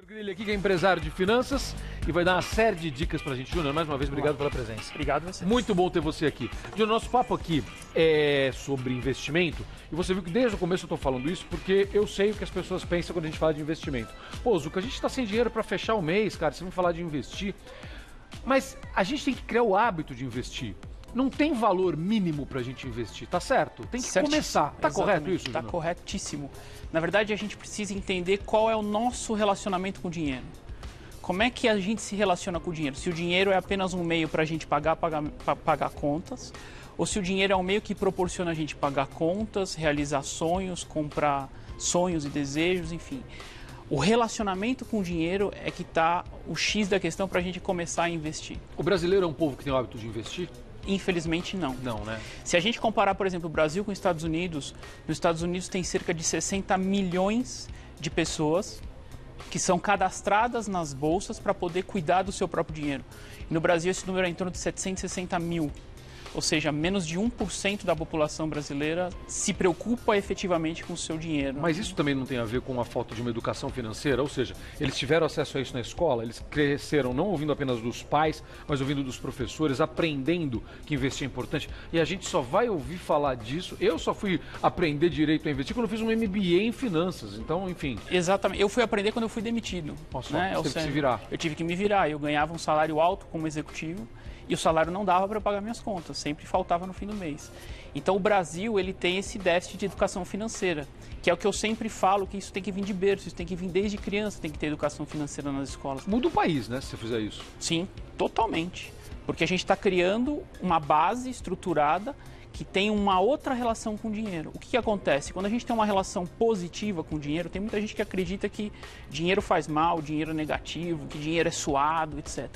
Grilli aqui, que é empresário de finanças e vai dar uma série de dicas pra gente. Júnior, mais uma vez, obrigado pela presença. Obrigado a você. Muito bom ter você aqui. Júnior, nosso papo aqui é sobre investimento e você viu que desde o começo eu tô falando isso porque eu sei o que as pessoas pensam quando a gente fala de investimento. Pô, Zuca, a gente tá sem dinheiro pra fechar o mês, cara, você vai falar de investir, mas a gente tem que criar o hábito de investir. Não tem valor mínimo pra gente investir, tá certo? Tem que começar. Tá correto isso, Tá Júnior? corretíssimo. Na verdade, a gente precisa entender qual é o nosso relacionamento com o dinheiro. Como é que a gente se relaciona com o dinheiro? Se o dinheiro é apenas um meio para a gente pagar contas, ou se o dinheiro é um meio que proporciona a gente pagar contas, realizar sonhos, comprar sonhos e desejos, enfim. O relacionamento com o dinheiro é que está o X da questão para a gente começar a investir. O brasileiro é um povo que tem o hábito de investir? Infelizmente, não. Não, né? Se a gente comparar, por exemplo, o Brasil com os Estados Unidos, nos Estados Unidos tem cerca de 60 milhões de pessoas que são cadastradas nas bolsas para poder cuidar do seu próprio dinheiro. E no Brasil esse número é em torno de 760 mil. Ou seja, menos de 1% da população brasileira se preocupa efetivamente com o seu dinheiro. Mas isso também não tem a ver com a falta de uma educação financeira? Ou seja, eles tiveram acesso a isso na escola, eles cresceram não ouvindo apenas dos pais, mas ouvindo dos professores, aprendendo que investir é importante. E a gente só vai ouvir falar disso. Eu só fui aprender direito a investir quando eu fiz um MBA em finanças. Então, enfim... Exatamente. Eu fui aprender quando eu fui demitido. Nossa, né? você teve que se virar. Eu tive que me virar. Eu ganhava um salário alto como executivo. E o salário não dava para eu pagar minhas contas, sempre faltava no fim do mês. Então o Brasil ele tem esse déficit de educação financeira, que é o que eu sempre falo, que isso tem que vir de berço, isso tem que vir desde criança, tem que ter educação financeira nas escolas. Muda o país, né, se você fizer isso. Sim, totalmente. Porque a gente está criando uma base estruturada que tem uma outra relação com o dinheiro. O que acontece? Quando a gente tem uma relação positiva com o dinheiro, tem muita gente que acredita que dinheiro faz mal, dinheiro é negativo, que dinheiro é suado, etc.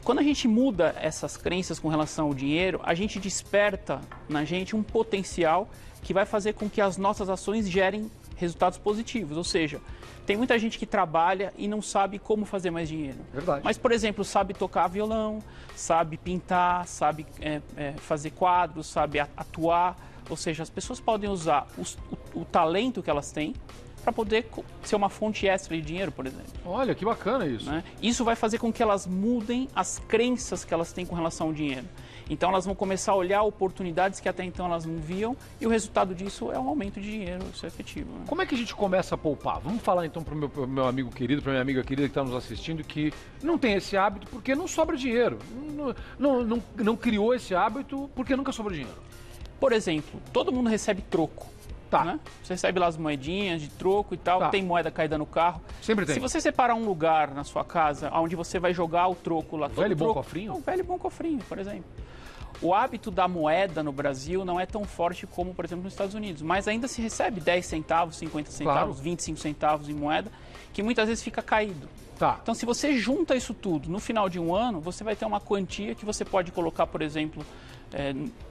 Quando a gente muda essas crenças com relação ao dinheiro, a gente desperta na gente um potencial que vai fazer com que as nossas ações gerem resultados positivos. Ou seja, tem muita gente que trabalha e não sabe como fazer mais dinheiro. Verdade. Mas, por exemplo, sabe tocar violão, sabe pintar, sabe fazer quadros, sabe atuar. Ou seja, as pessoas podem usar o talento que elas têm para poder ser uma fonte extra de dinheiro, por exemplo. Olha, que bacana isso. Né? Isso vai fazer com que elas mudem as crenças que elas têm com relação ao dinheiro. Então elas vão começar a olhar oportunidades que até então elas não viam e o resultado disso é um aumento de dinheiro, isso é efetivo. Né? Como é que a gente começa a poupar? Vamos falar então para o meu amigo querido, para minha amiga querida que está nos assistindo, que não tem esse hábito porque não sobra dinheiro. Não criou esse hábito porque nunca sobrou dinheiro. Por exemplo, todo mundo recebe troco. Tá. Né? Você recebe lá as moedinhas de troco e tal, Tá. tem moeda caída no carro. Sempre tem. Se você separar um lugar na sua casa onde você vai jogar o troco lá... Velho e bom cofrinho? Um velho e bom cofrinho, por exemplo. O hábito da moeda no Brasil não é tão forte como, por exemplo, nos Estados Unidos. Mas ainda se recebe 10 centavos, 50 centavos, Claro. 25 centavos em moeda, que muitas vezes fica caído. Tá. Então, se você junta isso tudo no final de um ano, você vai ter uma quantia que você pode colocar, por exemplo,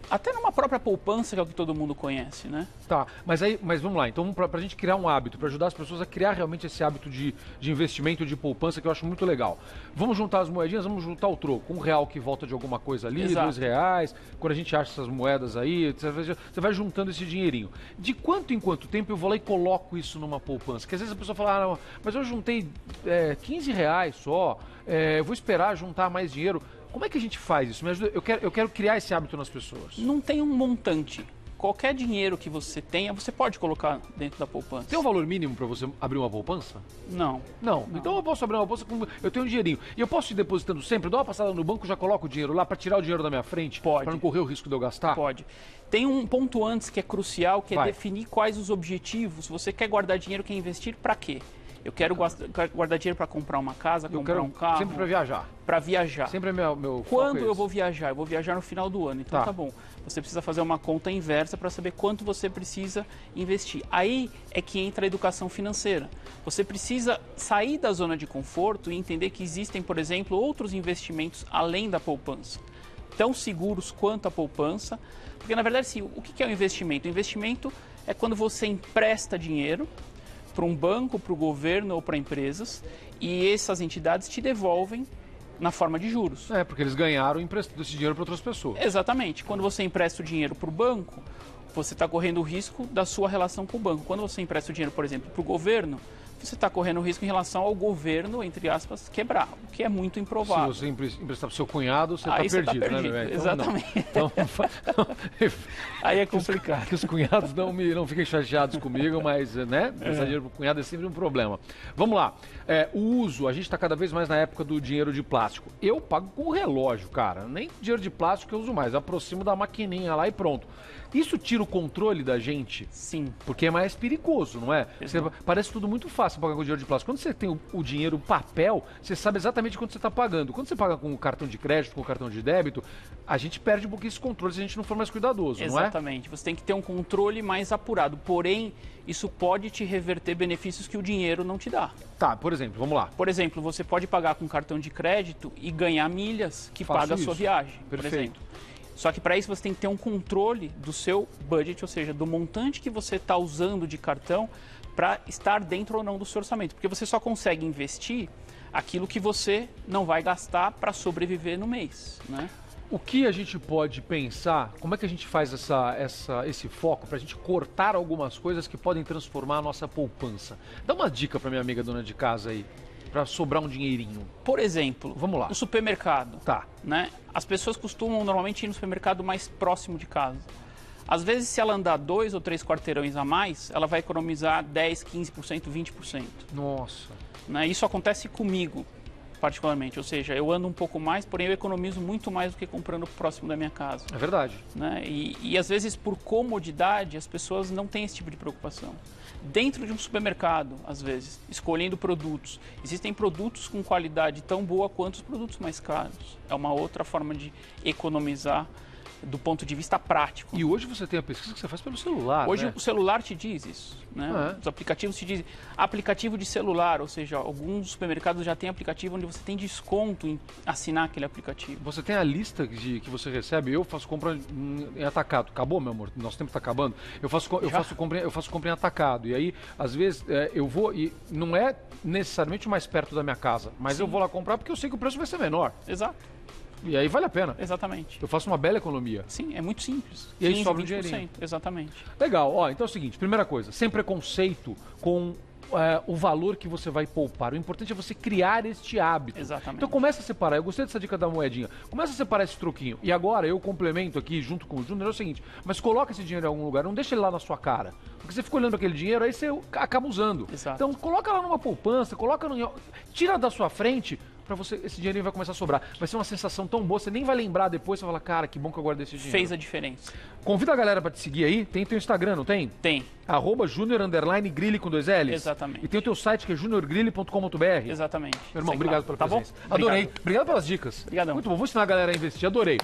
até numa própria poupança, que é o que todo mundo conhece, né? Tá, mas vamos lá, então pra gente criar um hábito, para ajudar as pessoas a criar realmente esse hábito de investimento, de poupança, que eu acho muito legal. Vamos juntar as moedinhas, vamos juntar o troco, R$1 que volta de alguma coisa ali, Exato. R$2, quando a gente acha essas moedas aí, você vai juntando esse dinheirinho. De quanto em quanto tempo eu vou lá e coloco isso numa poupança? Porque às vezes a pessoa fala, não, mas eu juntei R$15 só, eu vou esperar juntar mais dinheiro. Como é que a gente faz isso? Me ajuda. Eu quero criar esse hábito nas pessoas. Não tem um montante. Qualquer dinheiro que você tenha, você pode colocar dentro da poupança. Tem um valor mínimo para você abrir uma poupança? Não. Não. Então eu posso abrir uma poupança com... Eu tenho um dinheirinho. E eu posso ir depositando sempre? Dou uma passada no banco, já coloco o dinheiro lá para tirar o dinheiro da minha frente? Pode. Para não correr o risco de eu gastar? Pode. Tem um ponto antes que é crucial, que é Vai. definir quais os objetivos. Você quer guardar dinheiro, quer investir para quê? Eu quero guardar dinheiro para comprar uma casa, comprar um carro. Sempre para viajar. Para viajar. Sempre é meu Quando foco é eu esse. vou viajar? Eu vou viajar no final do ano. Então tá bom. Você precisa fazer uma conta inversa para saber quanto você precisa investir. Aí é que entra a educação financeira. Você precisa sair da zona de conforto e entender que existem, por exemplo, outros investimentos além da poupança. Tão seguros quanto a poupança. Porque, na verdade, assim, o que é o investimento? O investimento é quando você empresta dinheiro para um banco, para o governo ou para empresas, e essas entidades te devolvem na forma de juros. Porque eles ganharam emprestando esse dinheiro para outras pessoas. Exatamente. Quando você empresta o dinheiro para o banco, você está correndo o risco da sua relação com o banco. Quando você empresta o dinheiro, por exemplo, para o governo, você está correndo risco em relação ao governo, entre aspas, quebrar, o que é muito improvável. Se você emprestar para o seu cunhado, você está você perdido, tá perdido, né, meu velho? exatamente. Então, Aí é complicado. Que os cunhados não fiquem chateados comigo, mas, né, prestar dinheiro para o cunhado é sempre um problema. Vamos lá. O uso, a gente está cada vez mais na época do dinheiro de plástico. Eu pago com o relógio, cara. Nem dinheiro de plástico eu uso mais. Eu aproximo da maquininha lá e pronto. Isso tira o controle da gente? Sim. Porque é mais perigoso, não é? Parece tudo muito fácil pagar com dinheiro de plástico. Quando você tem o dinheiro papel, você sabe exatamente quanto você está pagando. Quando você paga com o cartão de crédito, com o cartão de débito, a gente perde um pouquinho esse controle se a gente não for mais cuidadoso, não é? Exatamente. Você tem que ter um controle mais apurado. Porém, isso pode te reverter benefícios que o dinheiro não te dá. Tá, por exemplo, vamos lá. Por exemplo, você pode pagar com cartão de crédito e ganhar milhas que paga a sua viagem, por exemplo. Só que para isso você tem que ter um controle do seu budget, ou seja, do montante que você está usando de cartão para estar dentro ou não do seu orçamento. Porque você só consegue investir aquilo que você não vai gastar para sobreviver no mês, né? O que a gente pode pensar, como é que a gente faz esse foco para a gente cortar algumas coisas que podem transformar a nossa poupança? Dá uma dica para minha amiga dona de casa aí, para sobrar um dinheirinho. Por exemplo, vamos lá. No supermercado. Tá. Né? As pessoas costumam normalmente ir no supermercado mais próximo de casa. Às vezes, se ela andar 2 ou 3 quarteirões a mais, ela vai economizar 10%, 15%, 20%. Nossa. Né? Isso acontece comigo, particularmente. Ou seja, eu ando um pouco mais, porém eu economizo muito mais do que comprando próximo da minha casa. É verdade. Né? E às vezes, por comodidade, as pessoas não têm esse tipo de preocupação. Dentro de um supermercado, às vezes, escolhendo produtos. Existem produtos com qualidade tão boa quanto os produtos mais caros. É uma outra forma de economizar do ponto de vista prático. E hoje você tem a pesquisa que você faz pelo celular, Hoje, né? O celular te diz isso, né? Os aplicativos te dizem. Aplicativo de celular, ou seja, alguns supermercados já têm aplicativo onde você tem desconto em assinar aquele aplicativo. Você tem a lista que você recebe. Eu faço compra em atacado. Acabou, meu amor? Nosso tempo está acabando. Eu faço compra em atacado. E aí, às vezes, eu vou e não é necessariamente mais perto da minha casa, mas eu vou lá comprar porque eu sei que o preço vai ser menor. Exato. E aí vale a pena. Exatamente. Eu faço uma bela economia. Sim, é muito simples. E aí sobra um dinheirinho. Exatamente. Legal. Ó, então é o seguinte, primeira coisa, sem preconceito com o valor que você vai poupar. O importante é você criar este hábito. Exatamente. Então começa a separar. Eu gostei dessa dica da moedinha. Começa a separar esse troquinho. E agora eu complemento aqui junto com o Júnior é o seguinte, mas coloca esse dinheiro em algum lugar, não deixa ele lá na sua cara. Porque você fica olhando aquele dinheiro, aí você acaba usando. Exato. Então coloca lá numa poupança, tira da sua frente, pra você, esse dinheirinho vai começar a sobrar. Vai ser uma sensação tão boa, você nem vai lembrar depois, você vai falar, cara, que bom que eu guardei esse dinheiro. Fez a diferença. Convida a galera pra te seguir aí, tem teu Instagram, não tem? Tem. @junior_grille com 2 L's. Exatamente. E tem o teu site que é juniorgrille.com.br. Exatamente. Meu irmão, obrigado pela presença. Tá bom? Adorei. Obrigado pelas dicas. Obrigadão. Muito bom, vou ensinar a galera a investir, adorei.